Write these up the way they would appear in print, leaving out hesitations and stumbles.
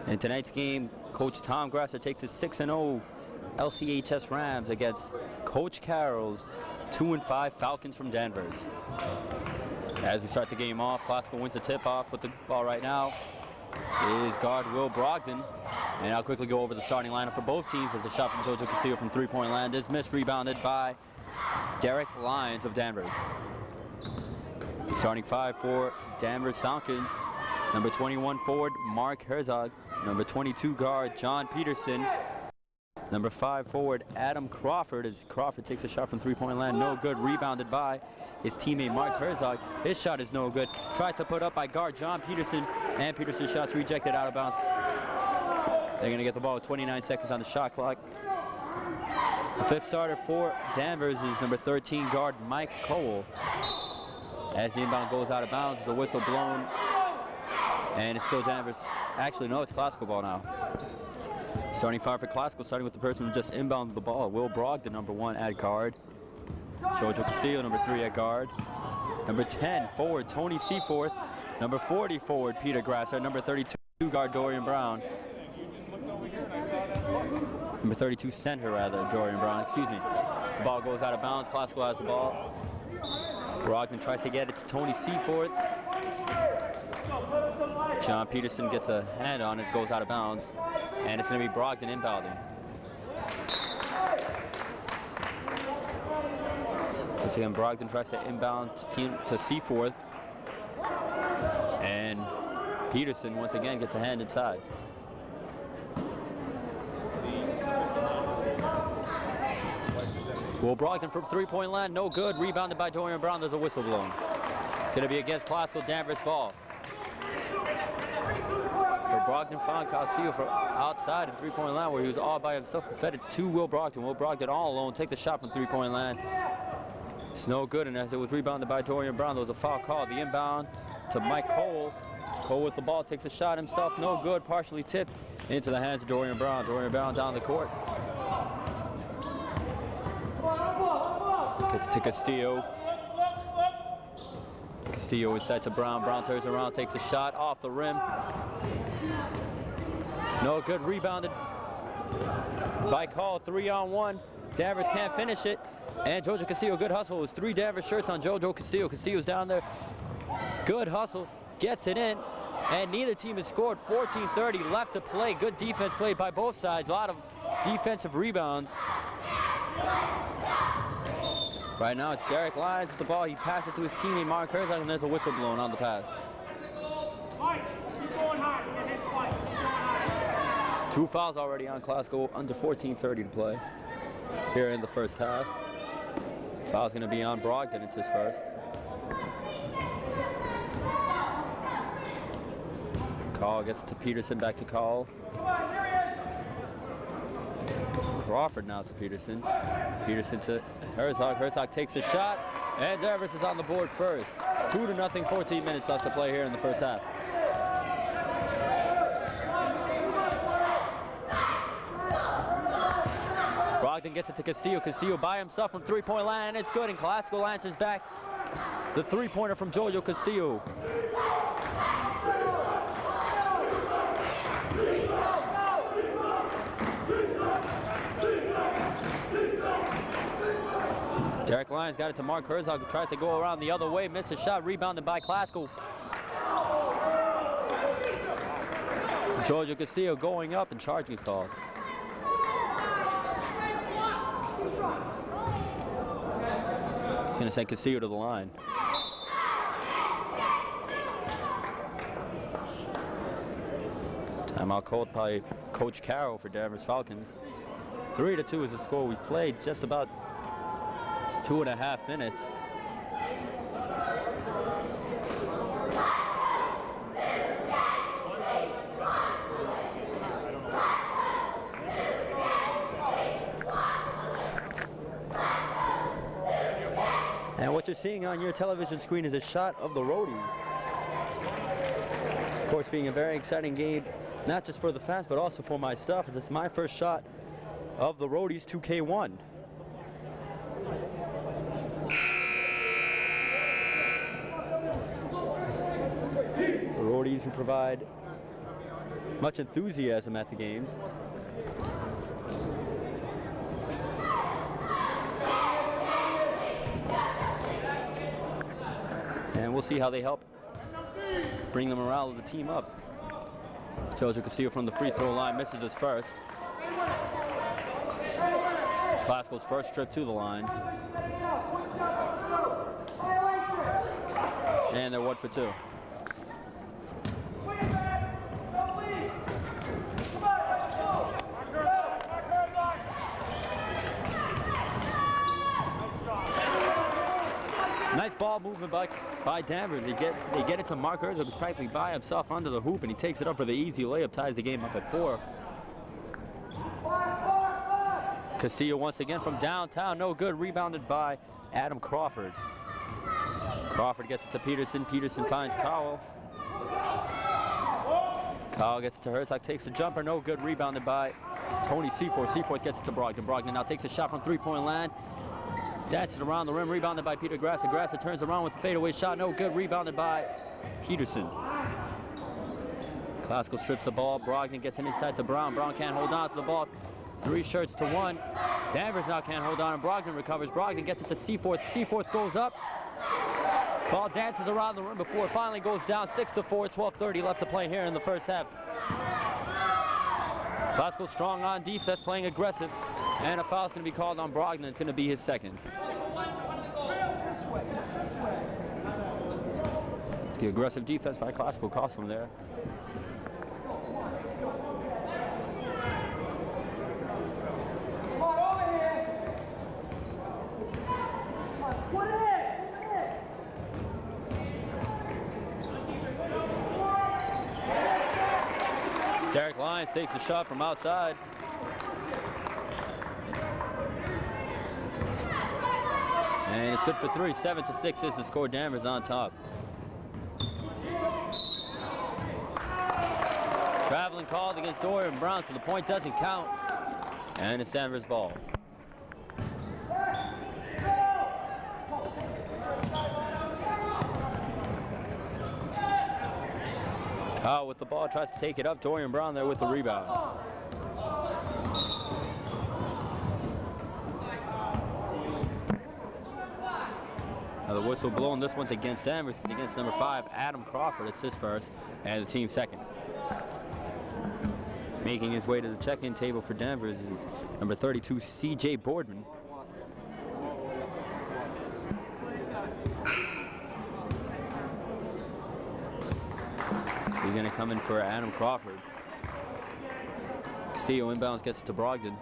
In tonight's game, Coach Tom Grasser takes his 6-0 LCHS Rams against Coach Carroll's 2-5 Falcons from Danvers. As we start the game off, Classical wins the tip-off with the ball right now. Is guard Will Brogdon. And I'll quickly go over the starting lineup for both teams as a shot from Jojo Castillo from three-point land is missed, rebounded by Derek Lyons of Danvers. Starting five for Danvers Falcons, number 21 forward Mark Herzog, number 22 guard John Peterson, number 5 forward Adam Crawford, as Crawford takes a shot from three-point land, no good, rebounded by his teammate Mark Herzog. His shot is no good, tried to put up by guard John Peterson, and Peterson's shot's rejected out of bounds. They're going to get the ball with 29 seconds on the shot clock. The fifth starter for Danvers is number 13 guard Mike Cole. As the inbound goes out of bounds, the whistle blown, and it's still Danvers. Actually, no, it's Classical ball now. Starting five for Classical, starting with the person who just inbounded the ball. Will Brogdon, number 1 at guard. Jojo Castillo, number 3 at guard. Number 10 forward Tony Seaforth. Number 40 forward Peter Grasser. Number 32 guard Dorian Brown. Number 32 center rather, Dorian Brown, excuse me. As the ball goes out of bounds, Classical has the ball. Brogdon tries to get it to Tony Seaforth. John Peterson gets a hand on it, goes out of bounds. And it's going to be Brogdon inbounding. Once again, Brogdon tries to inbound to Seaforth. And Peterson once again gets a hand inside. Will Brogdon from three-point line, no good. Rebounded by Dorian Brown, there's a whistle blown. It's going to be against Classical Danvers ball. So Brogdon found Castillo from outside of three-point line where he was all by himself and fed it to Will Brogdon. Will Brogdon all alone, take the shot from three-point line. It's no good, and as it was rebounded by Dorian Brown, there was a foul call. The inbound to Mike Cole. Cole with the ball, takes a shot himself, no good, partially tipped into the hands of Dorian Brown. Dorian Brown down the court. Gets it to Castillo. Castillo is set to Brown. Brown turns around, takes a shot off the rim. No good, rebounded by Call, 3-on-1. Danvers can't finish it. And Jojo Castillo, good hustle. It was 3 Danvers shirts on Jojo Castillo. Castillo's down there. Good hustle, gets it in. And neither team has scored. 14:30 left to play. Good defense played by both sides. A lot of defensive rebounds. Right now it's Derek Lyons with the ball. He passes it to his teammate Mark Herzog, and there's a whistle blown on the pass. 2 fouls already on Classical, under 14:30 to play here in the first half. Foul's going to be on Brogdon, it's his first. Call gets it to Peterson, back to Call. Crawford now to Peterson. Peterson to Herzog. Herzog takes a shot, and Danvers is on the board first. 2-0, 14 minutes left to play here in the first half. Brogdon gets it to Castillo. Castillo by himself from three-point line, and it's good, and Classical answers back. The three-pointer from Jojo Castillo. Derek Lyons got it to Mark Herzog, who tries to go around the other way, missed a shot, rebounded by Classical. Jojo Castillo going up, and charging is called. He's going to send Castillo to the line. Timeout called by Coach Carroll for Danvers Falcons. 3-2 is the score. We've played just about 2.5 minutes. And what you're seeing on your television screen is a shot of the Roadies. Of course, being a very exciting game, not just for the fans, but also for my stuff, as it's my first shot of the Roadies 2K1. The Roadies who provide Much enthusiasm at the games. And we'll see how they help bring the morale of the team up. Jojo Castillo from the free throw line misses his first. It's Classical's first trip to the line. And they're 1 for 2. Nice ball movement by Danvers. They get it to Mark Herzog, who's practically by himself under the hoop, and he takes it up for the easy layup, ties the game up at 4. Castillo once again from downtown, no good. Rebounded by Adam Crawford. Crawford gets it to Peterson. Peterson finds Cowell. Cowell gets it to Herzog, takes the jumper, no good. Rebounded by Tony Seaforth. Seaforth gets it to Brogdon. Brogdon now takes a shot from three-point land. Dances around the rim, rebounded by Peter Grassa. Grassa turns around with the fadeaway shot, no good. Rebounded by Peterson. Classical strips the ball. Brogdon gets it inside to Brown. Brown can't hold on to the ball. 3 shirts to 1. Danvers now can't hold on, and Brogdon recovers. Brogdon gets it to Seaforth. Seaforth goes up. Ball dances around the rim before it finally goes down. 6-4. 12:30 left to play here in the first half. Classical strong on defense, playing aggressive. And a foul's going to be called on Brogdon. It's going to be his second. The aggressive defense by Classical cost him there. Derek Lyons takes a shot from outside. And it's good for 3. 7-6 is the score. Danvers on top. Traveling called against Dorian Brown, so the point doesn't count. And it's Danvers' ball. Kyle with the ball, tries to take it up. Dorian Brown there with the rebound. Now the whistle blown. This one's against Danvers. It's against number 5, Adam Crawford. It's his first, and the team's second. Making his way to the check-in table for Danvers is number 32, C.J. Boardman. He's going to come in for Adam Crawford. Castillo inbounds, gets it to Brogdon.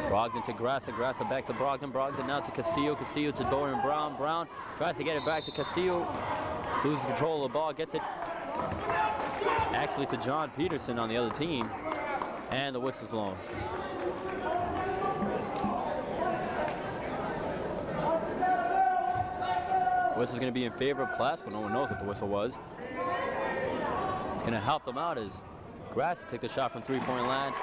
Brogdon to Grassa. Grassa back to Brogdon. Brogdon now to Castillo. Castillo to Dorian Brown. Brown tries to get it back to Castillo. Loses control of the ball. Gets it actually to John Peterson on the other team. And the whistle's blown. Whistle's going to be in favor of Classical. No one knows what the whistle was. It's going to help them out as Grassa took the shot from three-point land.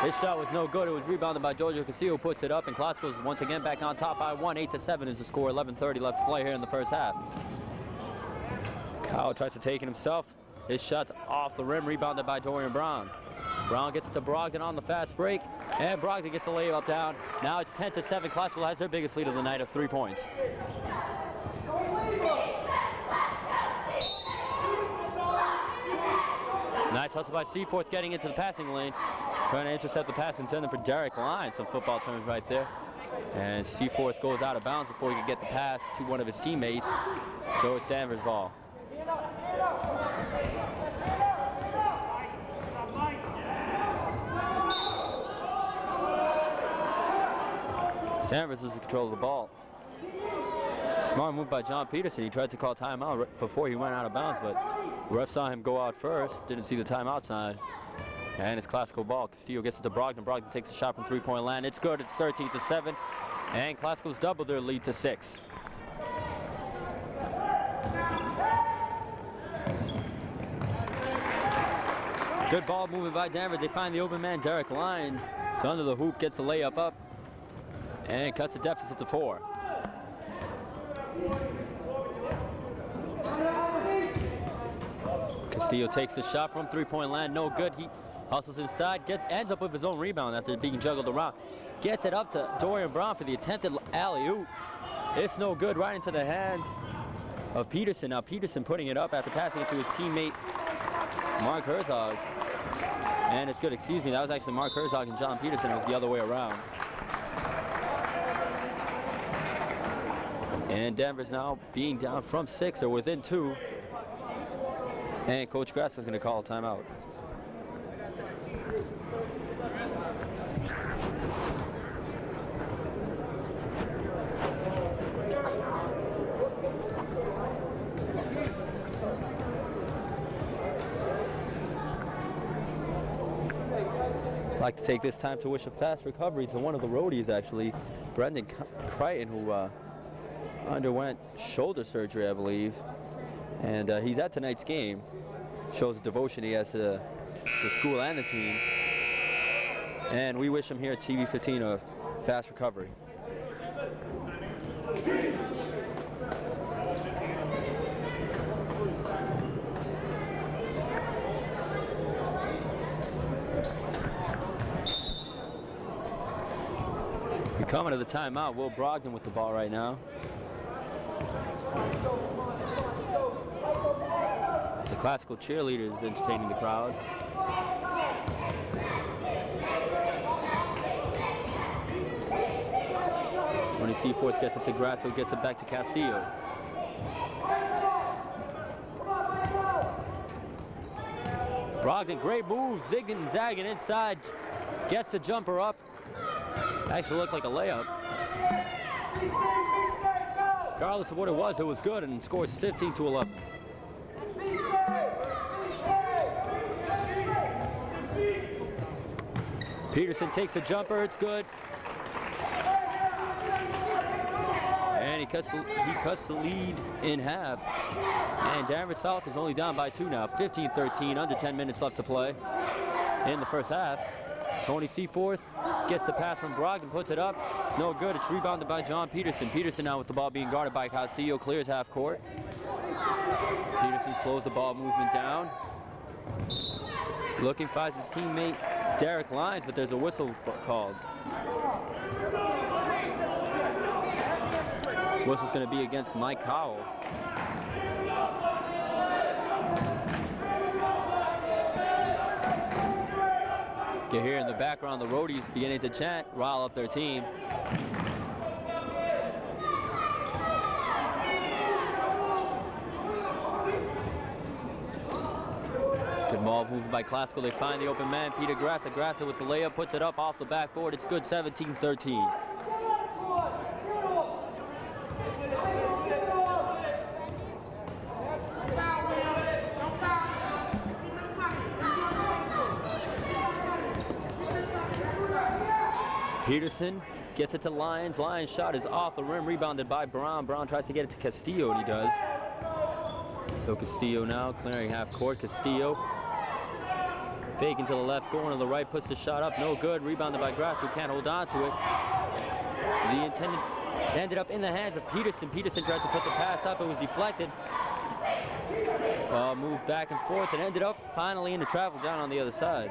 His shot was no good. It was rebounded by Jojo Castillo, who puts it up, and Classical's once again back on top by 1. 8-7 is the score. 11:30 left to play here in the first half. Kyle tries to take it himself. His shot's off the rim, rebounded by Dorian Brown. Brown gets it to Brogdon on the fast break, and Brogdon gets the layup down. Now it's 10-7. Classical has their biggest lead of the night of 3 points. Nice hustle by Seaforth, getting into the passing lane. Trying to intercept the pass intended for Derek Lyons, some football terms right there. And Seaforth goes out of bounds before he can get the pass to one of his teammates. So it's Danvers' ball. Danvers is in control of the ball. Smart move by John Peterson. He tried to call timeout before he went out of bounds, but the ref saw him go out first. Didn't see the timeout sign. And it's Classical ball. Castillo gets it to Brogdon. Brogdon takes a shot from three-point land. It's good. It's 13-7. And Classical's doubled their lead to 6. Good ball movement by Danvers. They find the open man, Derek Lyons. It's under the hoop, gets the layup up, and cuts the deficit to 4. Castillo takes the shot from three-point land, no good. He hustles inside, ends up with his own rebound after being juggled around. Gets it up to Dorian Brown for the attempted alley-oop. It's no good, right into the hands of Peterson. Now Peterson putting it up after passing it to his teammate Mark Herzog. And it's good, excuse me, that was actually Mark Herzog and John Peterson. It was the other way around. And Danvers now being down from 6 or within 2. And Coach Grass is going to call a timeout. I'd like to take this time to wish a fast recovery to one of the roadies, actually, Brendan Crichton, who underwent shoulder surgery, I believe. And he's at tonight's game. Shows the devotion he has to the school and the team. And we wish him here at TV 15 a fast recovery. We're coming to the timeout. Will Brogdon with the ball right now. As the classical cheerleader is entertaining the crowd. Tony Seaforth gets it to Grasso, gets it back to Castillo. Brogdon, great move, zigging and zagging inside. Gets the jumper up. Actually looked like a layup. Regardless of what it was good, and scores 15-11. Peterson takes a jumper, it's good. And he cuts the lead in half. And Danvers Falcons only down by 2 now, 15-13, under 10 minutes left to play in the first half. Tony Seaforth gets the pass from Brogdon, puts it up. It's no good. It's rebounded by John Peterson. Peterson now with the ball being guarded by Castillo, clears half court. Peterson slows the ball movement down. Looking, finds his teammate Derek Lyons, but there's a whistle called. Whistle's going to be against Mike Cowell. You hear in the background the roadies beginning to chant, rile up their team. Good ball movement by Classical. They find the open man, Peter Grassa. Grassa with the layup, puts it up off the backboard. It's good, 17-13. Peterson gets it to Lyons. Lyons' shot is off the rim, rebounded by Brown. Brown tries to get it to Castillo, and he does. So Castillo now clearing half court. Castillo faking to the left, going to the right, puts the shot up, no good. Rebounded by Grass, who can't hold on to it. The intended ended up in the hands of Peterson. Peterson tried to put the pass up, it was deflected. Ball moved back and forth and ended up finally in the travel down on the other side.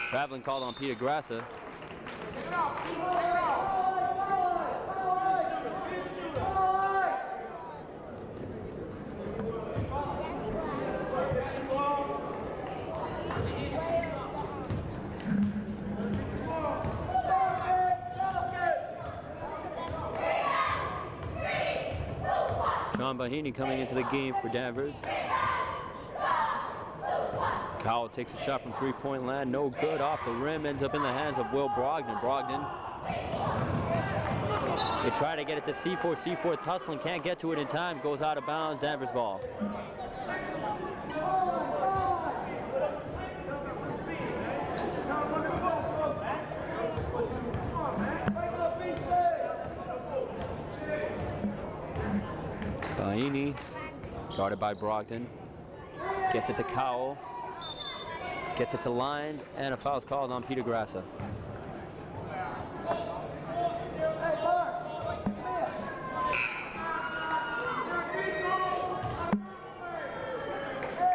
Traveling called on Peter Grassa. John Bahini coming into the game for Danvers. Cowell takes a shot from three-point land, no good, off the rim, ends up in the hands of Will Brogdon. Brogdon, they try to get it to Seaforth. Seaforth hustling, can't get to it in time, goes out of bounds. Danvers ball. Bahini, guarded by Brogdon, gets it to Cowell. Gets it to Lyons, and a foul's called on Peter Grassa.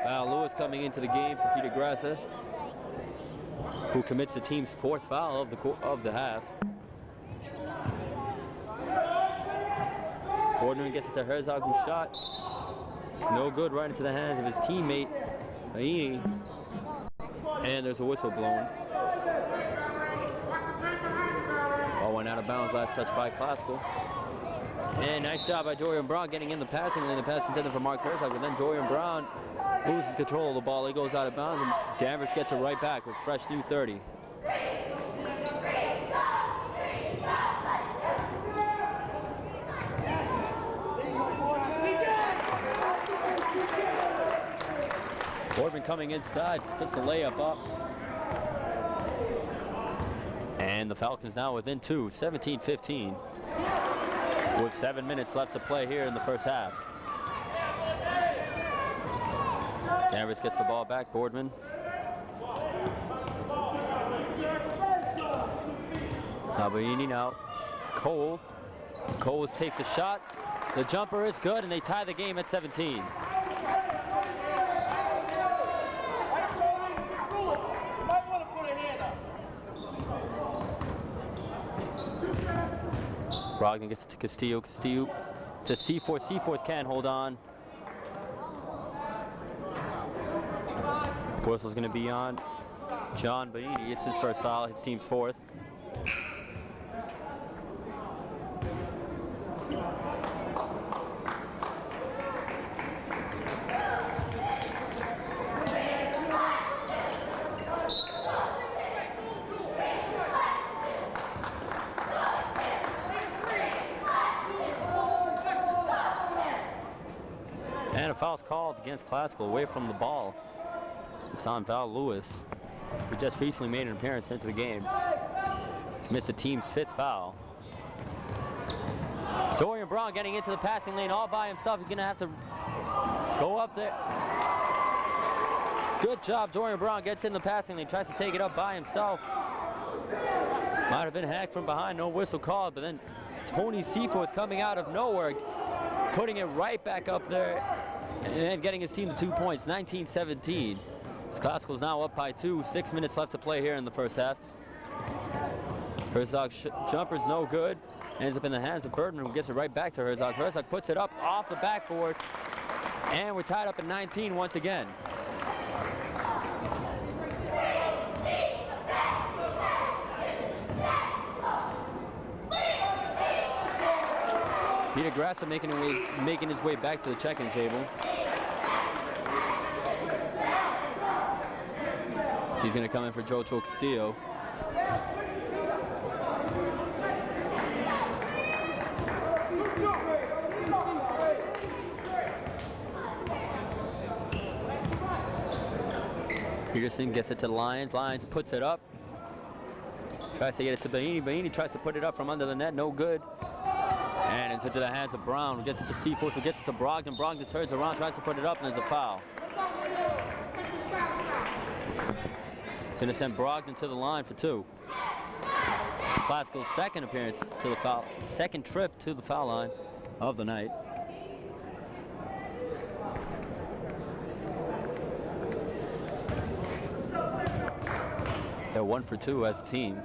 Val Lewis coming into the game for Peter Grassa, who commits the team's 4th foul of the half. Boardman gets it to Herzog, who shot. It's no good, right into the hands of his teammate, Aini. And there's a whistle blown. Ball went out of bounds, last touch by Classical. And nice job by Dorian Brown getting in the passing lane. The pass intended for Mark Herzog, but then Dorian Brown loses control of the ball. He goes out of bounds, and Danvers gets it right back with fresh new 30. Boardman coming inside, puts the layup up. And the Falcons now within 2, 17-15. With 7 minutes left to play here in the first half. Danvers gets the ball back, Boardman. Nabaini now. Cole. Cole takes a shot. The jumper is good, and they tie the game at 17. Brogdon gets it to Castillo. Castillo to Seaforth. Seaforth can't hold on. Whistle's going to be on John Baini. It's his first foul, his team's 4th. And a foul's called against Classical, away from the ball. It's on Val Lewis, who just recently made an appearance into the game. Commits the team's 5th foul. Dorian Brown getting into the passing lane all by himself. He's going to have to go up there. Good job, Dorian Brown gets in the passing lane, tries to take it up by himself. Might have been hacked from behind, no whistle called, but then Tony Seaforth coming out of nowhere, putting it right back up there and getting his team to 2 points, 19-17. Classical's now up by 2, 6 minutes left to play here in the first half. Herzog jumper's no good. Ends up in the hands of Birdman, who gets it right back to Herzog. Herzog puts it up off the backboard, and we're tied up at 19 once again. Peter Grassa making his way back to the check-in table. So he's going to come in for Jocho Castillo. Peterson gets it to Lyons. Lyons puts it up. Tries to get it to Baini. Baini tries to put it up from under the net. No good. And it's into the hands of Brown, who gets it to Seaforth, who gets it to Brogdon. Brogdon turns around, tries to put it up, and there's a foul. It's going to send Brogdon to the line for 2. It's Classical's second appearance to the foul, second trip to the foul line of the night. They're 1 for 2 as a team.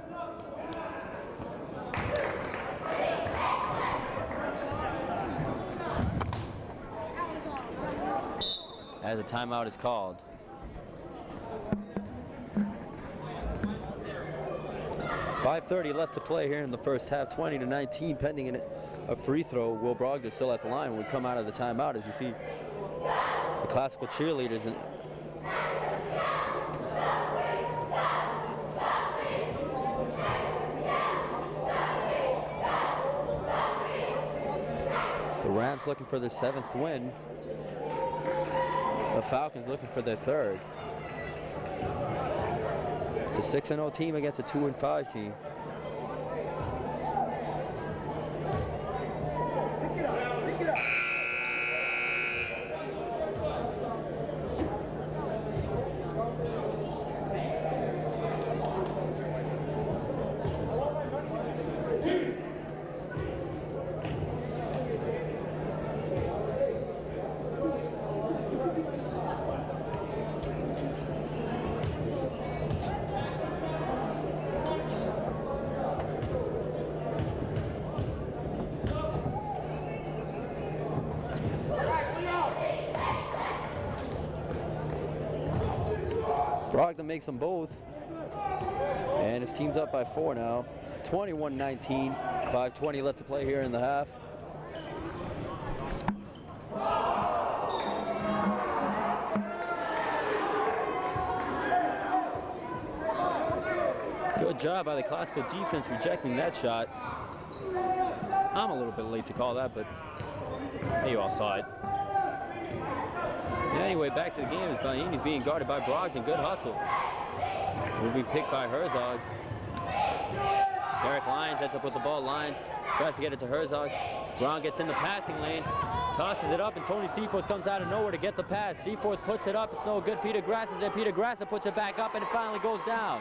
As a timeout is called. .5:30 left to play here in the first half, 20-19, pending a free throw. Will Brogdon still at the line when we come out of the timeout, as you see the Classical cheerleaders. The Rams looking for their 7th win. The Falcons looking for their 3rd. It's a 6-0 team against a 2-5 team. Brogdon makes them both. And his team's up by 4 now. 21-19. 5:20 left to play here in the half. Good job by the Classical defense rejecting that shot. I'm a little bit late to call that, but you all saw it. Anyway, back to the game as Bahini's being guarded by Brogdon. Good hustle. Moving pick by Herzog. Derek Lyons ends up with the ball. Lyons tries to get it to Herzog. Brown gets in the passing lane, tosses it up, and Tony Seaforth comes out of nowhere to get the pass. Seaforth puts it up. It's no good. Peter Grass is there. Peter Grassa puts it back up, and it finally goes down.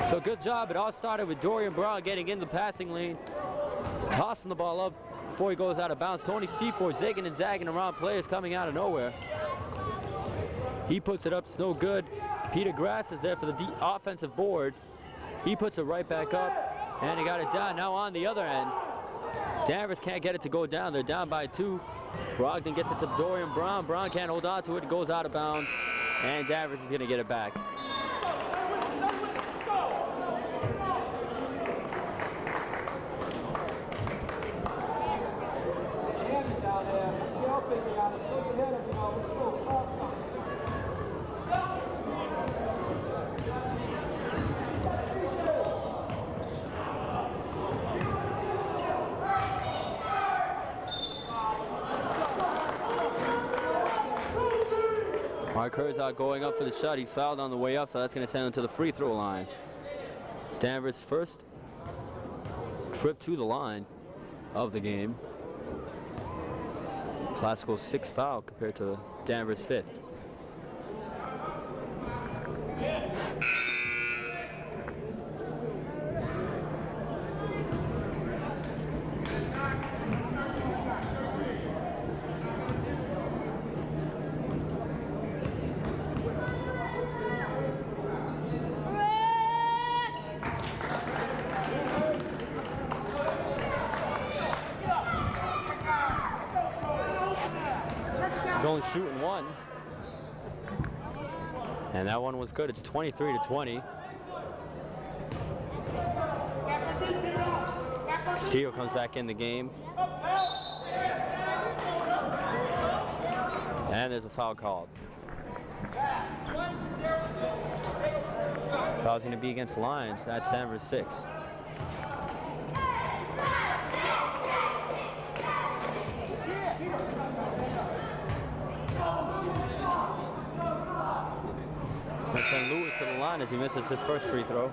So good job. It all started with Dorian Brown getting in the passing lane. He's tossing the ball up before he goes out of bounds. Tony Seaforth zigging and zagging around players coming out of nowhere. He puts it up. It's no good. Peter Grass is there for the offensive board. He puts it right back up, and he got it down. Now on the other end, Danvers can't get it to go down. They're down by 2. Brogdon gets it to Dorian Brown. Brown can't hold on to it. It goes out of bounds, and Danvers is going to get it back. Mark Herzog going up for the shot. He's fouled on the way up, so that's going to send him to the free throw line. It's Danvers' first trip to the line of the game. Classical's 6th foul compared to Danvers' 5th. He's only shooting 1. And that one was good. It's 23-20. Castillo comes back in the game. And there's a foul called. Foul's going to be against Lyons. That's Danvers' 6. Going to send Lewis to the line as he misses his first free throw.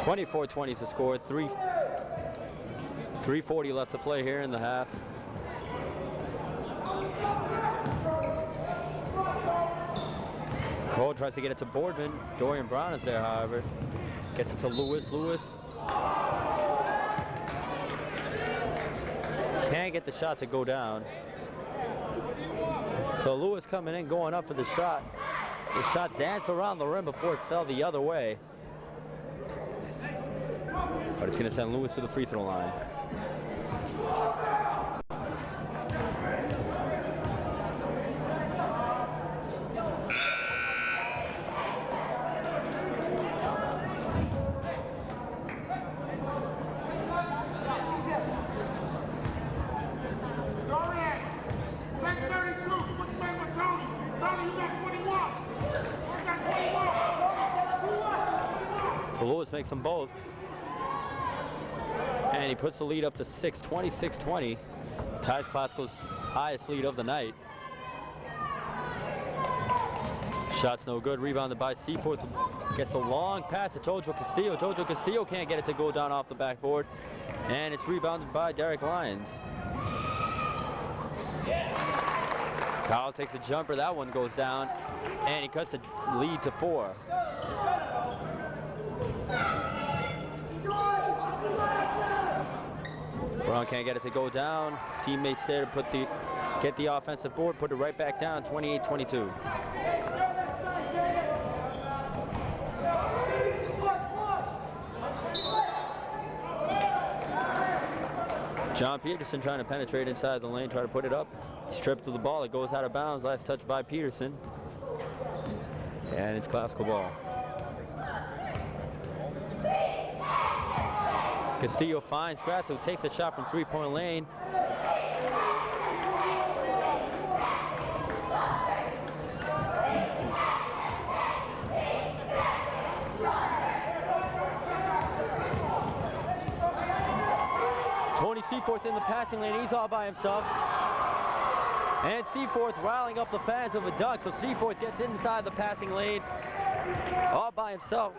.24-20 is the score. 3:40 left to play here in the half. Cole tries to get it to Boardman. Dorian Brown is there, however. Gets it to Lewis. Lewis can't get the shot to go down. So Lewis coming in, going up for the shot. The shot danced around the rim before it fell the other way. But it's going to send Lewis to the free throw line. So Lewis makes them both. And he puts the lead up to 6, 26-20. Ties Classical's highest lead of the night. Shot's no good. Rebounded by Seaforth. Gets a long pass to Jojo Castillo. Jojo Castillo can't get it to go down off the backboard. And it's rebounded by Derek Lyons. Kyle takes a jumper. That one goes down. And he cuts the lead to 4. Brown can't get it to go down. His teammates there to get the offensive board, put it right back down, 28-22. John Peterson trying to penetrate inside the lane, try to put it up. Stripped of the ball, it goes out of bounds. Last touch by Peterson. And it's Classical ball. Castillo finds Grasso, takes a shot from three-point lane. Tony Seaforth in the passing lane, he's all by himself. And Seaforth riling up the fans of the Ducks, so Seaforth gets inside the passing lane all by himself.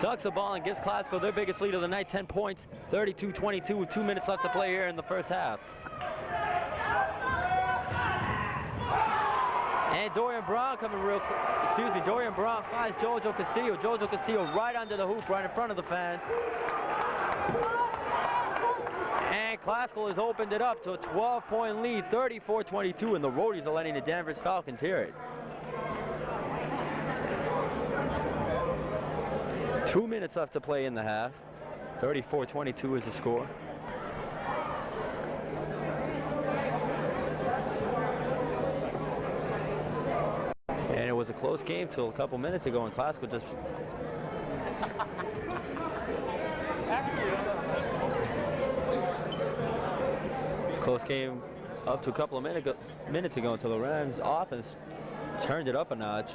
Ducks the ball and gives Classical their biggest lead of the night, 10 points, 32-22 with 2 minutes left to play here in the first half. And Dorian Brown coming Dorian Brown finds Jojo Castillo. Jojo Castillo right under the hoop, right in front of the fans. And Classical has opened it up to a 12-point lead, 34-22, and the Roadies are letting the Danvers Falcons hear it. 2 minutes left to play in the half. 34-22 is the score. And it was a close game till a couple minutes ago, and Classical just... It's a close game up to a couple of minutes ago until the Rams offense turned it up a notch.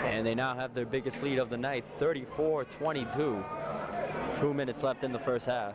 And they now have their biggest lead of the night, 34-22. 2 minutes left in the first half.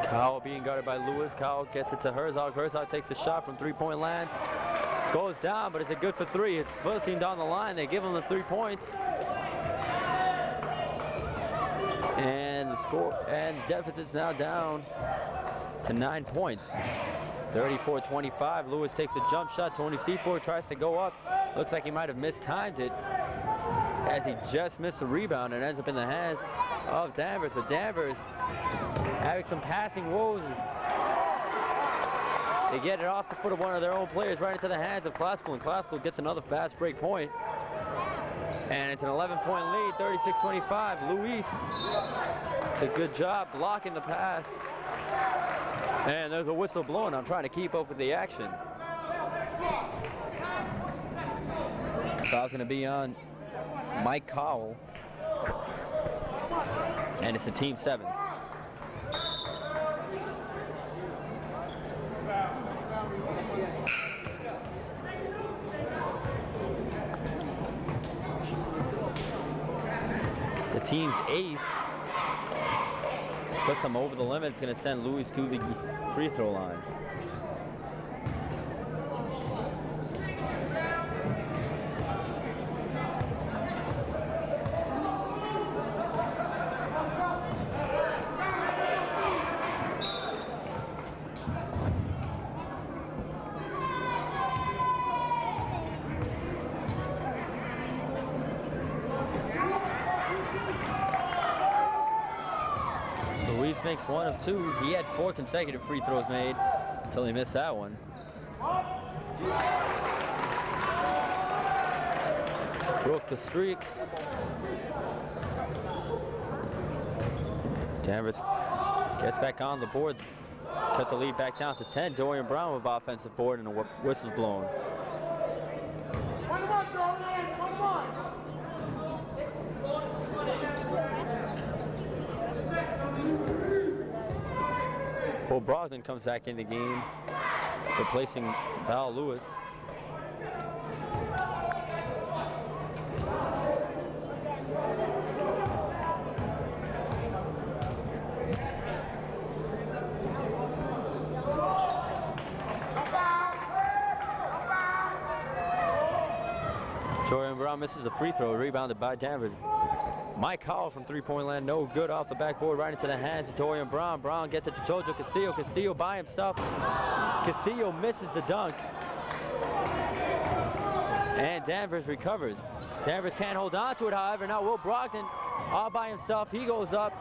Cowell being guarded by Lewis. Cowell gets it to Herzog. Herzog takes a shot from three-point land. Goes down, but is it good for three? It's first team down the line. They give him the 3 points. And the score and deficit's now down to 9 points. 34-25. Lewis takes a jump shot. Tony Seaforth tries to go up. Looks like he might have mistimed it as he just missed the rebound and ends up in the hands of Danvers. So Danvers having some passing woes. They get it off the foot of one of their own players right into the hands of Classical, and Classical gets another fast break point. And it's an 11-point lead, 36-25. Luis, it's a good job blocking the pass. And there's a whistle blowing. I'm trying to keep up with the action. Foul's going to be on Mike Cowell. And it's a team 7th. The team's 8th. Puts them over the limit. It's going to send Luis to the free throw line. Luis makes 1 of 2. He had 4 consecutive free throws made until he missed that one. Broke the streak. Danvers gets back on the board. Cut the lead back down to 10. Dorian Brown with offensive board and the whistle's blown. Well, Brogdon comes back in the game, replacing Val Lewis. Dorian Brown misses a free throw, rebounded by Danvers. Mike Howell from three-point land, no good off the backboard, right into the hands of Dorian Brown. Brown gets it to Jojo Castillo. Castillo by himself. Castillo misses the dunk. And Danvers recovers. Danvers can't hold on to it, however. Now Will Brogdon all by himself. He goes up.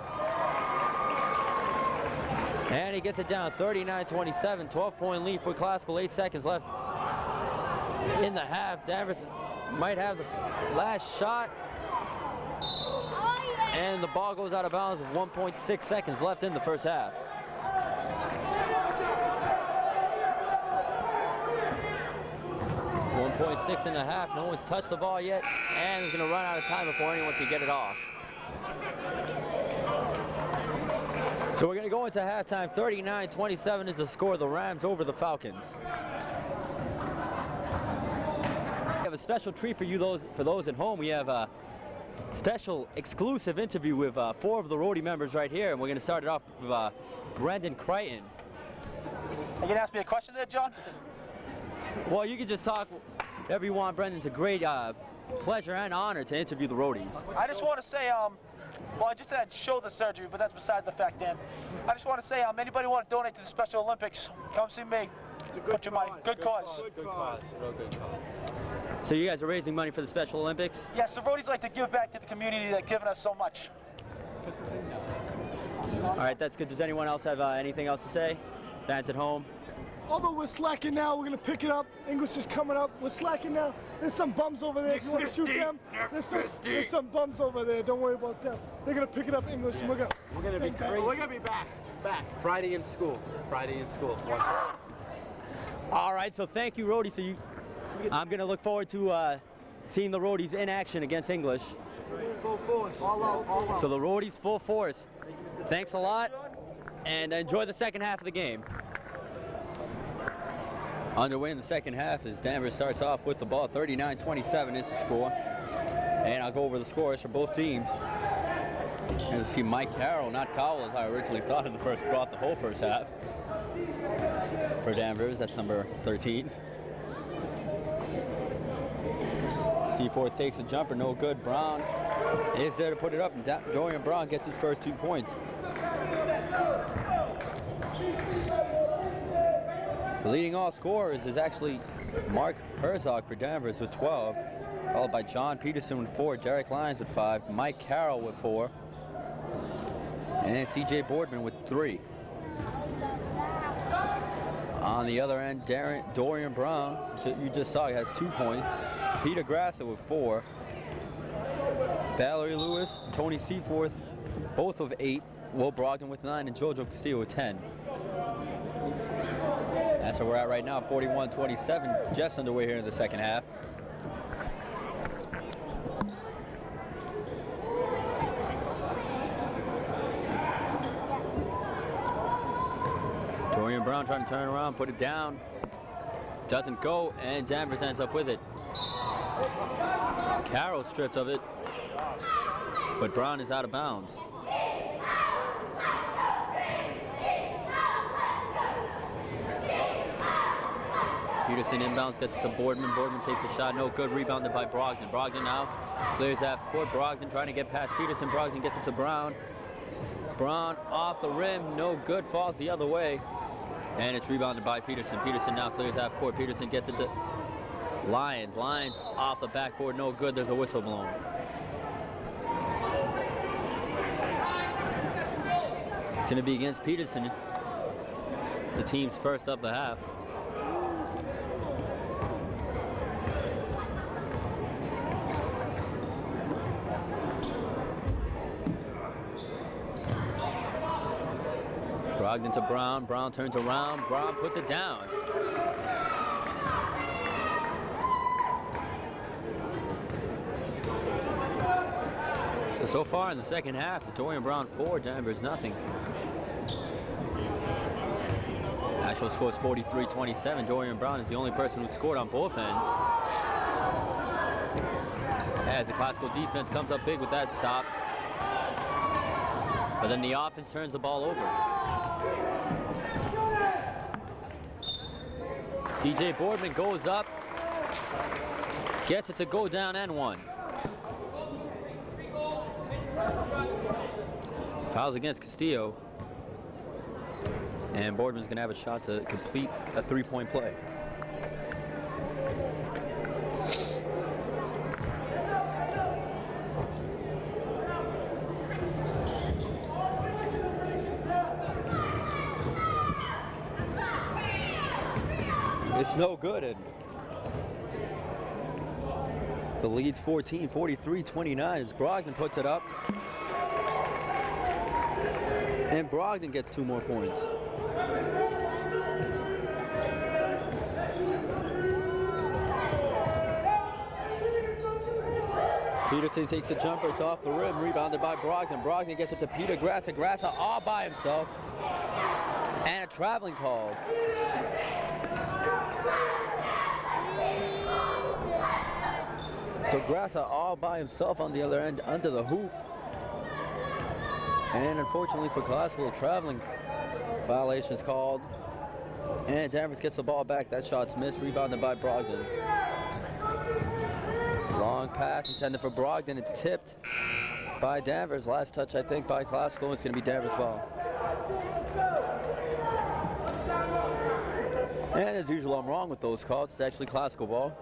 And he gets it down, 39-27, 12-point lead for Classical, 8 seconds left in the half. Danvers might have the last shot. And the ball goes out of bounds with 1.6 seconds left in the first half. .6 in the half. No one's touched the ball yet, and it's going to run out of time before anyone can get it off. So we're going to go into halftime. 39-27 is the score. The Rams over the Falcons. We have a special treat for you, for those at home. We have a special exclusive interview with 4 of the roadie members right here, and we're going to start it off with Brendan Crichton. Are you going to ask me a question there, John? Well, you can just talk whatever you want, Brendan. It's a great pleasure and honor to interview the roadies. I just want to say, well, I just had shoulder surgery, but that's beside the fact, Dan. I just want to say, anybody want to donate to the Special Olympics, come see me. It's a good cause. Good cause. Good cause. Real good cause. So you guys are raising money for the Special Olympics? Yes, the roadies like to give back to the community that's given us so much. All right, that's good. Does anyone else have anything else to say? Fans at home? Although we're slacking now, we're going to pick it up. English is coming up. We're slacking now. There's some bums over there. If you want to shoot them, there's some bums over there. Don't worry about them. They're going to pick it up English, and we're going to be crazy. We're going to be back. Friday in school. Watch it. All right, so thank you, roadies. So I'm going to look forward to seeing the roadies in action against English. Full force. All out. So the roadies full force. Thanks a lot, and enjoy the second half of the game. Underway in the second half as Danvers starts off with the ball. 39-27 is the score. And I'll go over the scores for both teams. And you see Mike Carroll, not Cowell as I originally thought in the first, throughout the whole first half. For Danvers, that's number 13. C4 takes a jumper, no good. Brown is there to put it up, and Dorian Brown gets his first 2 points. The leading all scorers is actually Mark Herzog for Danvers with 12, followed by John Peterson with 4, Derek Lyons with 5, Mike Carroll with 4, and CJ Boardman with 3. On the other end, Dorian Brown, you just saw, he has 2 points. Peter Grassa with 4. Valerie Lewis, Tony Seaforth, both of 8. Will Brogdon with 9, and Jojo Castillo with 10. That's where we're at right now, 41-27, just underway here in the second half. Dorian Brown trying to turn around, put it down. Doesn't go, and Danvers ends up with it. Carroll stripped of it, but Brown is out of bounds. Peterson inbounds, gets it to Boardman. Boardman takes a shot, no good. Rebounded by Brogdon. Brogdon now clears half court. Brogdon trying to get past Peterson. Brogdon gets it to Brown. Brown off the rim, no good. Falls the other way, and it's rebounded by Peterson. Peterson now clears half court. Peterson gets it to Lyons. Lyons off the backboard, no good. There's a whistle blown. It's going to be against Peterson, the team's first of the half. Brogdon to Brown. Brown turns around. Brown puts it down. So far in the second half, it's Dorian Brown 4, Danvers nothing. Actual score is 43-27. Dorian Brown is the only person who scored on both ends. As the Classical defense comes up big with that stop. But then the offense turns the ball over. CJ Boardman goes up, Gets it to go down and one. Fouls against Castillo. And Boardman's going to have a shot to complete a three-point play. It's no good, and the lead's 14, 43-29 as Brogdon puts it up. And Brogdon gets 2 more points. Peterson takes a jumper, it's off the rim, rebounded by Brogdon. Brogdon gets it to Peter Grassa. Grassa all by himself. And a traveling call. So Grassa all by himself on the other end, under the hoop. And unfortunately for Classical, traveling violations called. And Danvers gets the ball back. That shot's missed, rebounded by Brogdon. Long pass intended for Brogdon. It's tipped by Danvers. Last touch, I think, by Classical. It's going to be Danvers' ball. And as usual, I'm wrong with those calls. It's actually Classical ball.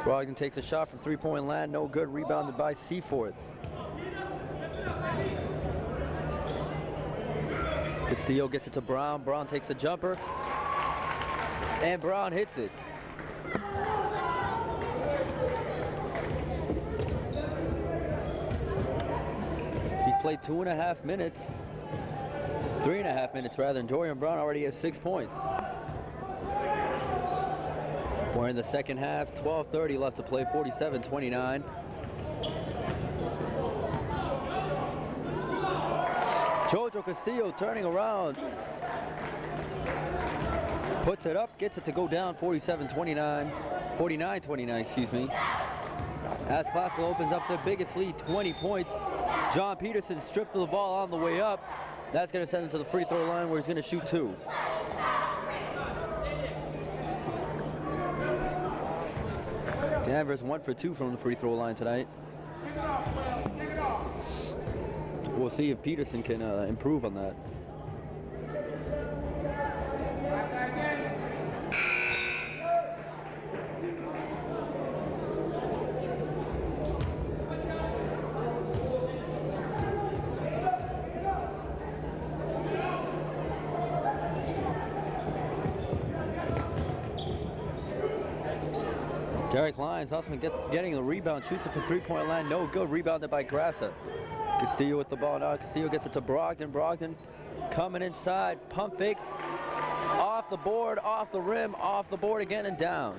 Brogdon takes a shot from three-point land, no good, rebounded by Seaforth. Castillo gets it to Brown. Brown takes a jumper, and Brown hits it. He's played 2.5 minutes, 3.5 minutes rather, and Dorian Brown already has 6 points. We're in the second half, 12:30 left to play, 47-29. Jojo Castillo turning around. Puts it up, gets it to go down, 49-29, excuse me. As Classical opens up their biggest lead, 20 points. John Peterson stripped of the ball on the way up. That's going to send him to the free throw line where he's going to shoot 2. Danvers 1 for 2 from the free throw line tonight. We'll see if Peterson can improve on that. Derek Lyons, Hussman getting the rebound, shoots it from three-point line, no good, rebounded by Grassa. Castillo with the ball now, Castillo gets it to Brogdon. Brogdon coming inside, pump fakes, off the board, off the rim, off the board again and down.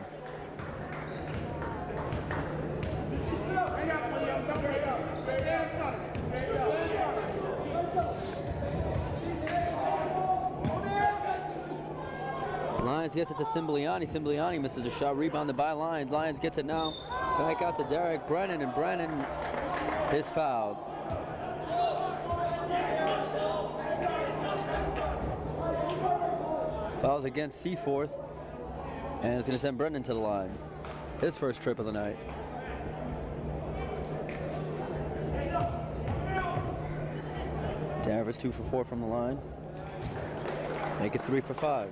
Lyons gets it to Simbliani. Simbliani misses a shot, rebounded by Lyons. Lyons gets it now. Back out to Derek Brennan, and Brennan is fouled. Fouls against Seaforth, and it's going to send Brennan to the line. His first trip of the night. Danvers 2 for 4 from the line. Make it 3 for 5.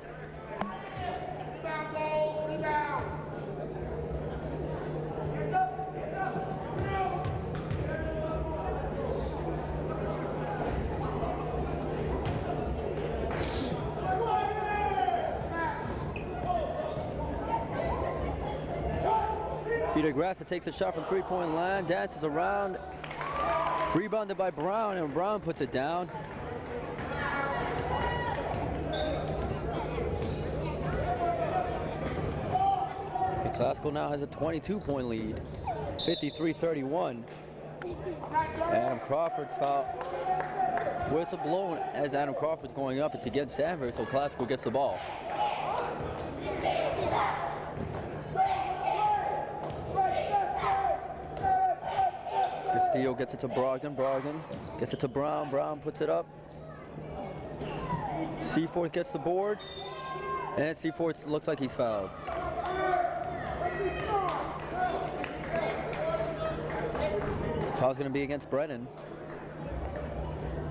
Peter Grassa takes a shot from three-point line, dances around, rebounded by Brown, and Brown puts it down. And Classical now has a 22-point lead, 53-31. Adam Crawford's foul. Whistle blown as Adam Crawford's going up. It's against Danvers, so Classical gets the ball. Castillo gets it to Brogdon. Brogdon gets it to Brown. Brown puts it up. Seaforth gets the board, and Seaforth looks like he's fouled. Foul's going to be against Brennan,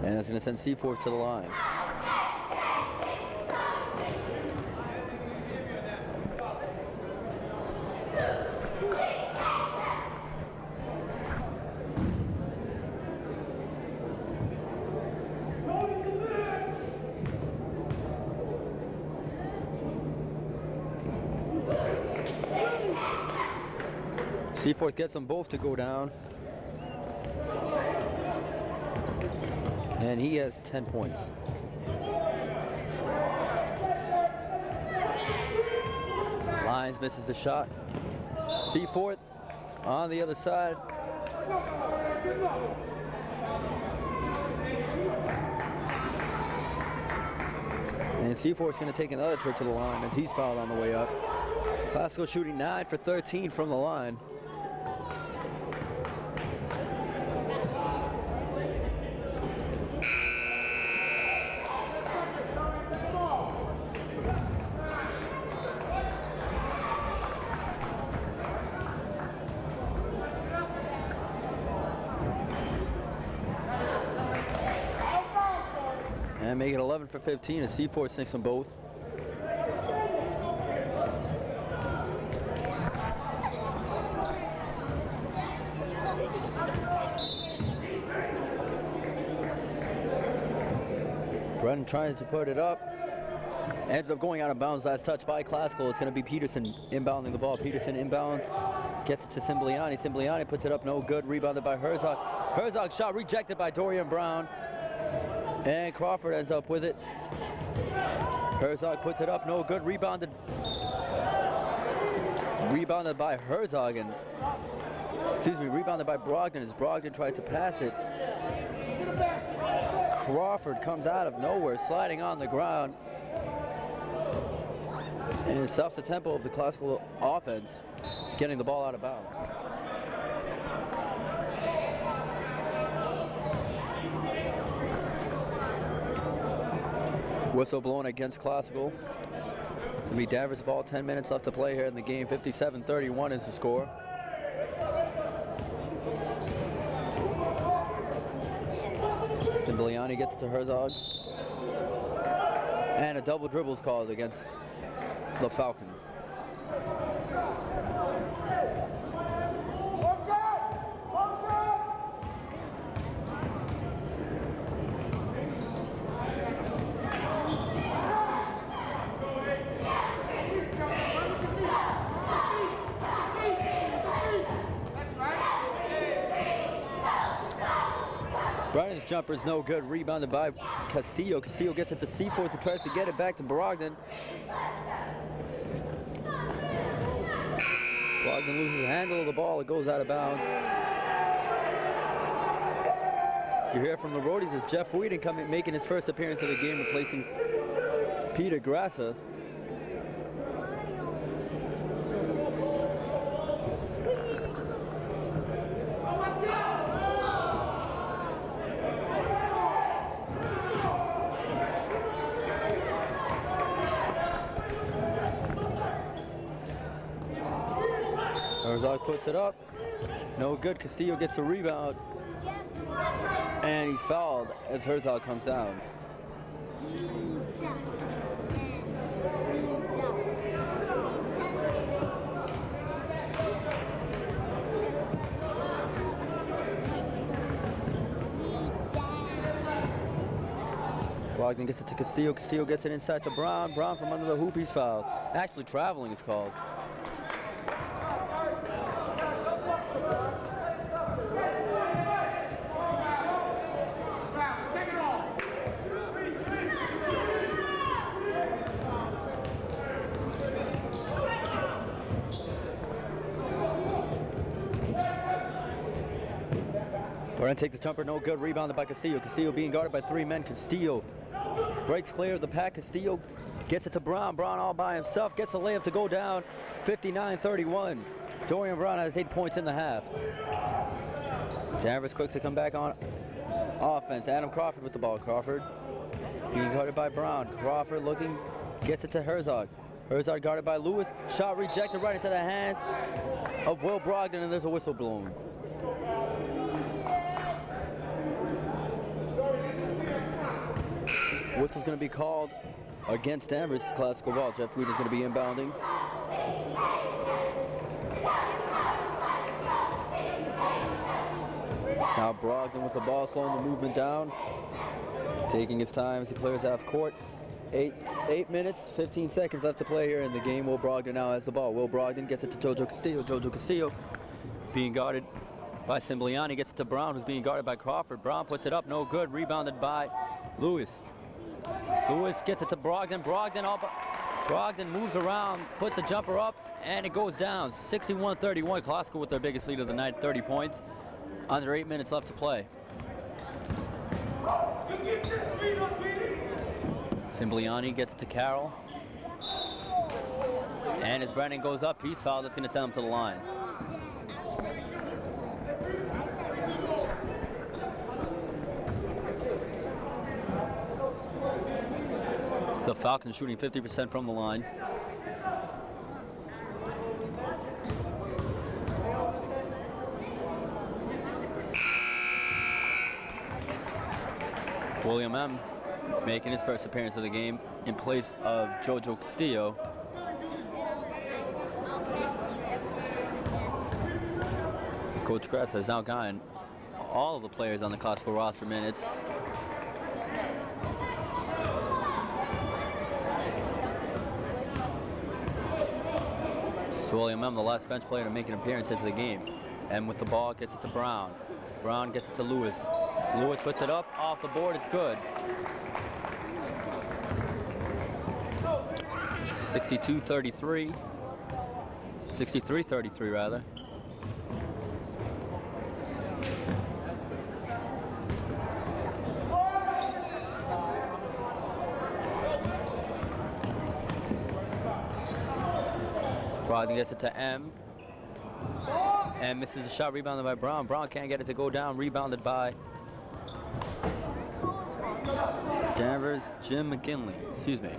and it's going to send Seaforth to the line. Seaforth gets them both to go down. And he has 10 points. Lyons misses the shot. Seaforth on the other side. And Seaforth's going to take another trip to the line as he's fouled on the way up. Classical shooting 9 for 13 from the line. And make it 11 for 15 as Seaforth sinks them both. Brennan trying to put it up. Ends up going out of bounds. Last touch by Classical. It's going to be Peterson inbounding the ball. Peterson inbounds. Gets it to Simbliani. Simbliani puts it up. No good. Rebounded by Herzog. Herzog's shot rejected by Dorian Brown. And Crawford ends up with it. Herzog puts it up. No good. Rebounded by Herzog. And rebounded by Brogdon as Brogdon tried to pass it. Crawford comes out of nowhere, sliding on the ground, and stops the tempo of the Classical offense, getting the ball out of bounds. Whistle blown against Classical. It's going to be Danvers ball, 10 minutes left to play here in the game. 57-31 is the score. Simbliani gets it to Herzog. And a double dribble is called against the Falcons. Brennan's jumper is no good. Rebounded by Castillo. Castillo gets it to Seaforth, who tries to get it back to Brogdon. Brogdon loses the handle of the ball. It goes out of bounds. You hear from the roadies as Jeff Whedon making his first appearance of the game, replacing Peter Grassa. Herzog puts it up. No good. Castillo gets the rebound. And he's fouled as Herzog comes down. Brogdon gets it to Castillo. Castillo gets it inside to Brown. Brown from under the hoop. He's fouled. Actually, traveling is called. Brennan takes the jumper, no good. Rebounded by Castillo. Castillo being guarded by three men. Castillo breaks clear of the pack. Castillo gets it to Brown. Brown all by himself. Gets a layup to go down. 59-31. Dorian Brown has 8 points in the half. Danvers quick to come back on offense. Adam Crawford with the ball. Crawford being guarded by Brown. Crawford looking, gets it to Herzog. Herzog guarded by Lewis. Shot rejected right into the hands of Will Brogdon, and there's a whistle blown. Whistle's going to be called against Danvers Classical ball. Jeff Wheaton's going to be inbounding. Now Brogdon with the ball, slowing the movement down. Taking his time as he clears half court. 8 minutes, 15 seconds left to play here in the game. Will Brogdon now has the ball. Will Brogdon gets it to Jojo Castillo. Jojo Castillo being guarded by Simbliani, gets it to Brown, who's being guarded by Crawford. Brown puts it up, no good. Rebounded by Lewis. Lewis gets it to Brogdon. Brogdon moves around, puts a jumper up, and it goes down. 61-31. Classical with their biggest lead of the night, 30 points. Under 8 minutes left to play. Simbliani gets it to Carroll. And as Brennan goes up, he's fouled. That's going to send him to the line. The Falcons shooting 50% from the line. William M. making his first appearance of the game in place of Jojo Castillo. Coach Kress has now gotten all of the players on the Classical roster minutes. So William M., the last bench player to make an appearance into the game. And with the ball, gets it to Brown. Brown gets it to Lewis. Lewis puts it up, off the board, it's good. 62-33. 63-33 rather. Brogdon gets it to M. And misses a shot, rebounded by Brown. Brown can't get it to go down, rebounded by Danvers, Jim McKinley, excuse me.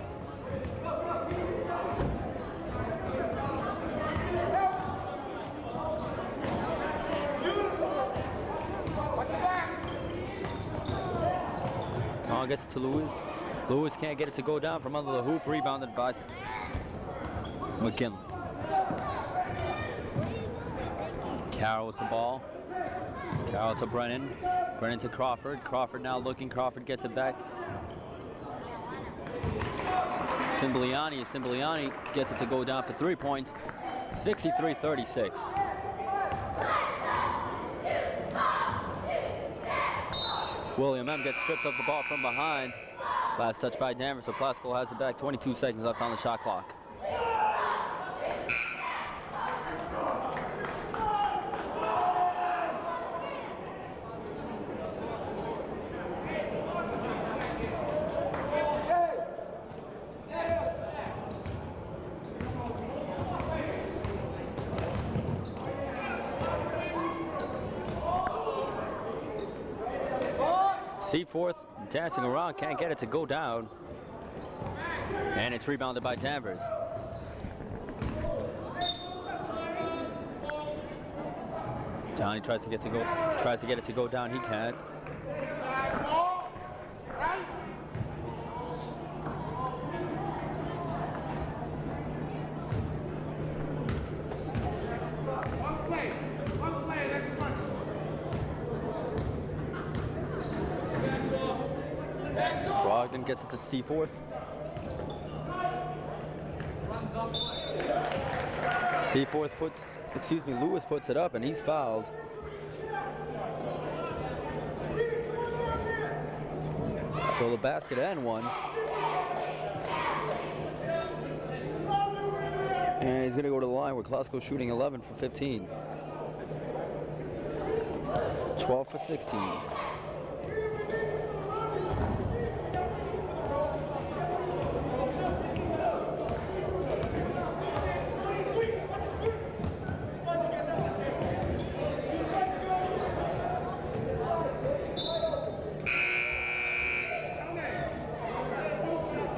Brown gets it to Lewis. Lewis can't get it to go down from under the hoop, rebounded by McKinley. Carroll with the ball. Carroll to Brennan. Brennan to Crawford. Crawford now looking. Crawford gets it back. Simbliani. Simbliani gets it to go down for 3 points. 63-36. William M. gets stripped of the ball from behind. Last touch by Danvers, so Classical has it back. 22 seconds left on the shot clock. Seaforth dancing around, can't get it to go down. And it's rebounded by Danvers. Downey tries to get it to go down, he can't. Brogdon gets it to Seaforth. Lewis puts it up and he's fouled. So the basket and one. And he's gonna go to the line where Classical shooting 11 for 15. 12 for 16.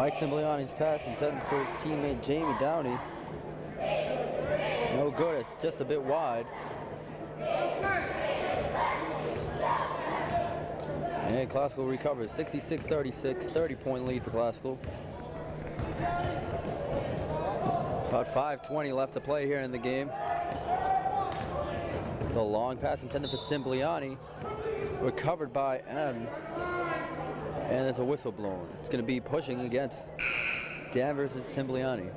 Mike Simbliani's pass intended for his teammate Jamie Downey. No good, it's just a bit wide. And Classical recovers, 66-36, 30-point lead for Classical. About 5:20 left to play here in the game. The long pass intended for Simbliani, recovered by M. And there's a whistle blown. It's going to be pushing against Danvers' Simbliani.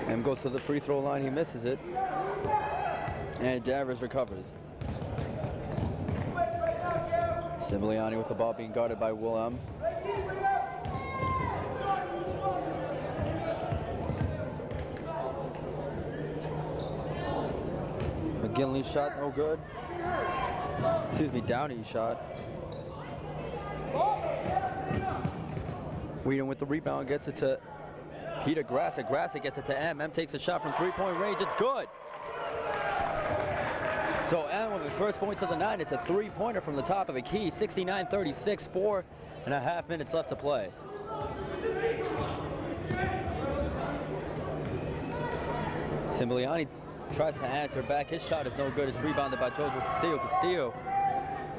M goes to the free throw line, he misses it. And Danvers recovers. Simbliani with the ball being guarded by Willem. McGinley's shot no good. Excuse me, Downey's shot. Whedon with the rebound gets it to Peter Grassa. Grassa gets it to M. M takes a shot from three-point range. It's good. So M with his first points of the night. It's a three-pointer from the top of the key. 69-36, 4.5 minutes left to play. Simbliani tries to answer back. His shot is no good. It's rebounded by Jojo Castillo. Castillo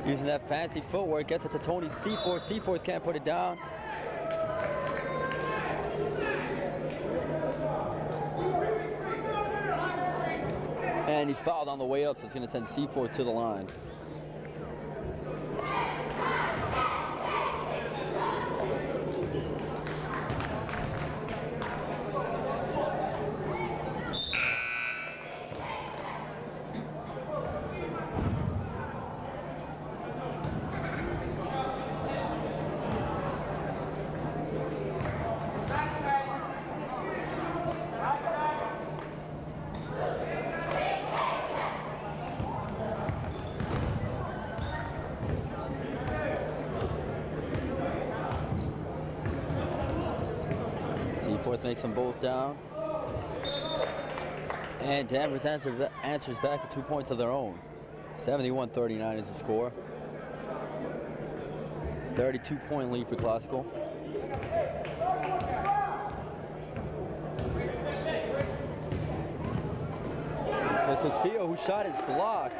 using that fancy footwork gets it to Tony Seaforth. Seaforth can't put it down. And he's fouled on the way up, so it's going to send Seaforth to the line. Seaforth makes them both down. And Danvers answers back with 2 points of their own. 71-39 is the score. 32-point lead for Classical. It's Castillo whose shot is blocked.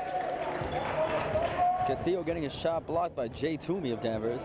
Castillo getting his shot blocked by Jay Toomey of Danvers.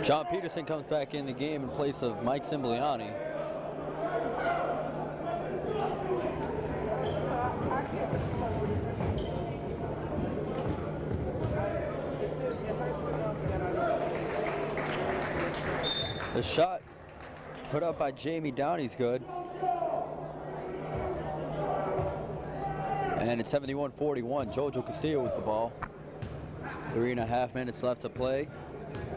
John Peterson comes back in the game in place of Mike Simbliani. The shot put up by Jamie Downey's good. And it's 71-41, Jojo Castillo with the ball. 3.5 minutes left to play.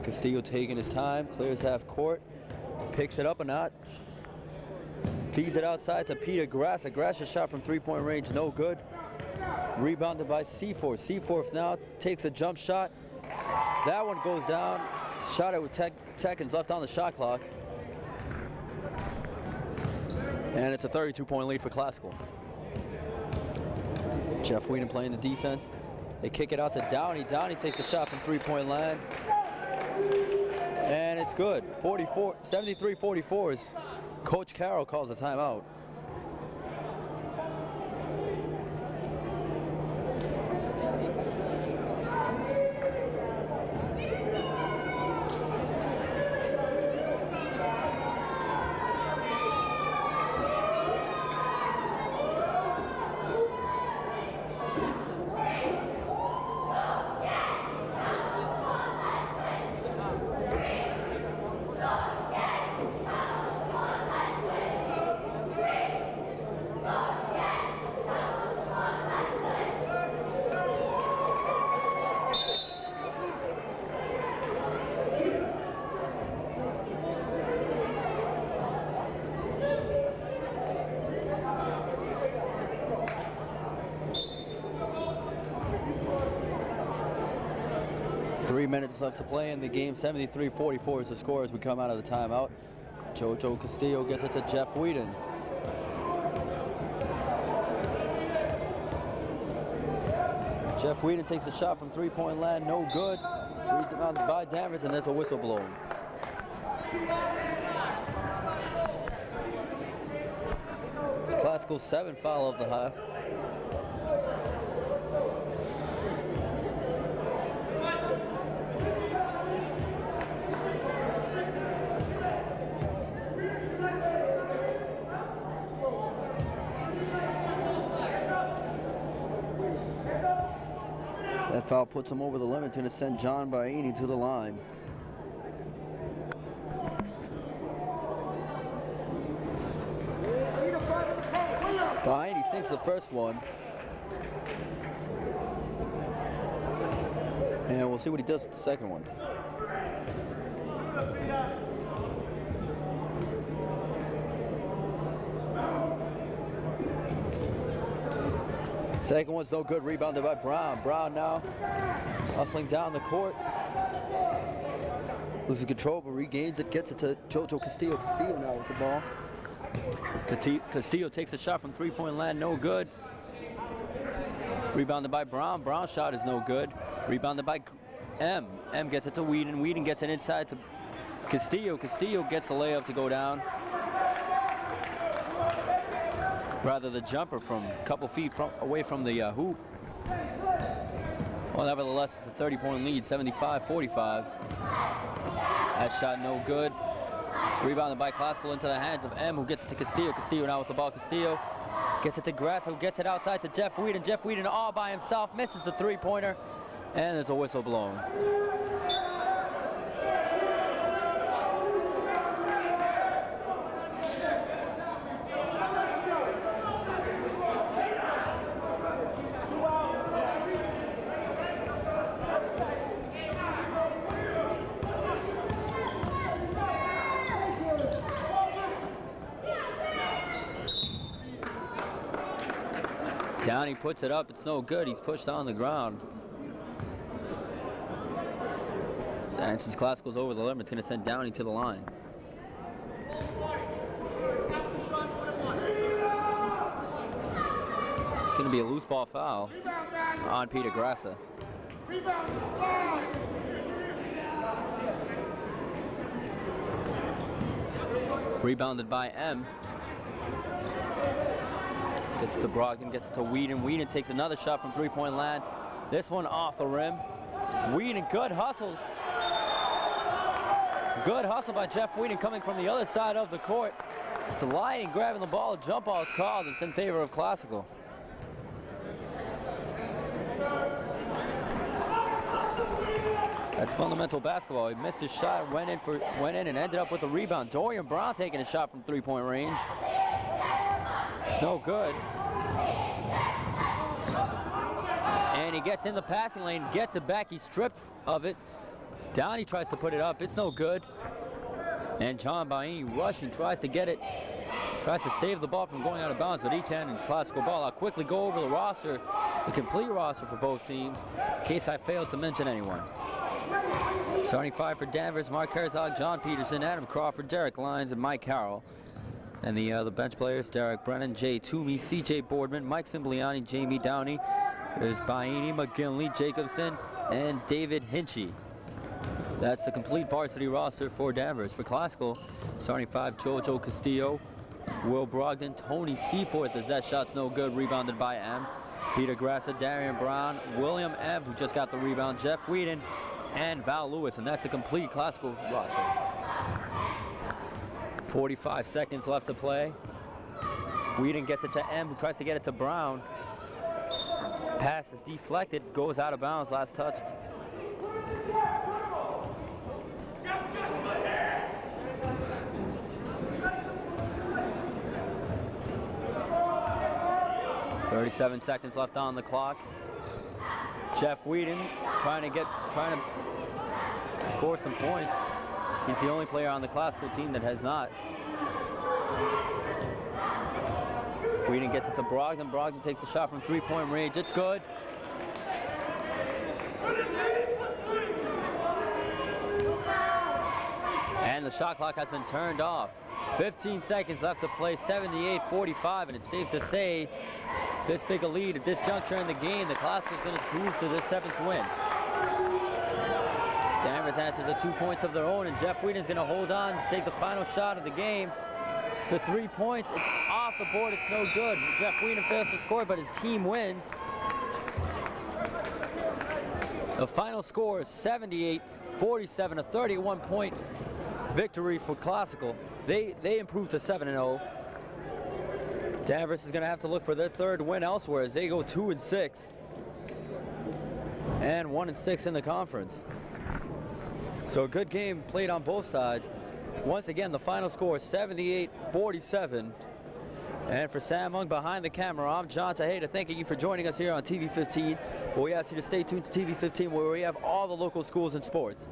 Castillo taking his time, clears half court, picks it up a notch, feeds it outside to Peter Grassa. Grassa's shot from three-point range, no good. Rebounded by Seaforth. Seaforth now takes a jump shot. That one goes down. Shot it with seconds left on the shot clock. And it's a 32-point lead for Classical. Jeff Whedon playing the defense. They kick it out to Downey. Downey takes a shot from three-point line. And it's good. 73-44 as Coach Carroll calls a timeout. 3 minutes left to play in the game. 73-44 is the score as we come out of the timeout. Jojo Castillo gets it to Jeff Whedon. Jeff Whedon takes a shot from three-point land, no good. Rebounded by Danvers, and there's a whistle blown. It's Classical 7 foul of the half. That foul puts him over the limit to send John Baini to the line. Baini sinks the first one. And we'll see what he does with the second one. Second one's no good, rebounded by Brown. Brown now hustling down the court. Loses control, but regains it, gets it to Jojo Castillo. Castillo now with the ball. Castillo takes a shot from three-point land, no good. Rebounded by Brown. Brown's shot is no good. Rebounded by M. M gets it to Whedon. Whedon gets it inside to Castillo. Castillo gets the layup to go down. Rather the jumper from a couple feet away from the hoop. Well, nevertheless, it's a 30-point lead, 75-45. That shot no good. It's rebounded by Classical into the hands of M, who gets it to Castillo. Castillo now with the ball. Castillo gets it to Grasso, gets it outside to Jeff Whedon. Jeff Whedon all by himself, misses the three-pointer, and there's a whistle blown. Downey puts it up, it's no good, he's pushed on the ground. And since Classical's over the limit, it's gonna send Downey to the line. It's gonna be a loose ball foul on Peter Grassa. Rebounded by M. Gets it to Brogdon, gets it to Whedon. Whedon takes another shot from three-point land. This one off the rim. Whedon, good hustle. Good hustle by Jeff Whedon coming from the other side of the court. Sliding, grabbing the ball, jump ball is called. It's in favor of Classical. That's fundamental basketball. He missed his shot, went in and ended up with a rebound. Dorian Brown taking a shot from three-point range. It's no good. And he gets in the passing lane, gets it back, he's stripped of it. Downey tries to put it up, it's no good. And John Baini rushing, tries to get it, tries to save the ball from going out of bounds, but he can, and it's Classical ball. I'll quickly go over the roster, the complete roster for both teams, in case I failed to mention anyone. Starting five for Danvers: Mark Herzog, John Peterson, Adam Crawford, Derek Lyons, and Mike Carroll. And the bench players: Derek Brennan, Jay Toomey, C.J. Boardman, Mike Simbliani, Jamie Downey. There's Baini, McGinley, Jacobson, and David Hinchy. That's the complete varsity roster for Danvers. For Classical, starting five: Jojo Castillo, Will Brogdon, Tony Seaforth, as that shot's no good, rebounded by M. Peter Grassa, Darian Brown, William M, who just got the rebound, Jeff Whedon, and Val Lewis, and that's the complete Classical roster. 45 seconds left to play. Whedon gets it to M, who tries to get it to Brown. Pass is deflected, goes out of bounds, last touched. "37 seconds left on the clock. Jeff Whedon trying to score some points. He's the only player on the Classical team that has not. Whedon gets it to Brogdon. Brogdon takes a shot from three-point range. It's good. And the shot clock has been turned off. 15 seconds left to play, 78-45, and it's safe to say this big a lead at this juncture in the game, the Classical is going to cruise to their 7th win. Danvers answers the 2 points of their own, and Jeff Whedon's going to hold on, take the final shot of the game. So 3 points, it's off the board, it's no good. Jeff Whedon fails to score, but his team wins. The final score is 78-47, a 31-point victory for Classical. They improved to 7-0. Danvers is going to have to look for their 3rd win elsewhere as they go 2-6 and 1-6 in the conference. So a good game played on both sides. Once again, the final score is 78-47. And for Sam Mung behind the camera, I'm John Tejeda, thanking you for joining us here on TV 15. Where we ask you to stay tuned to TV 15, where we have all the local schools and sports.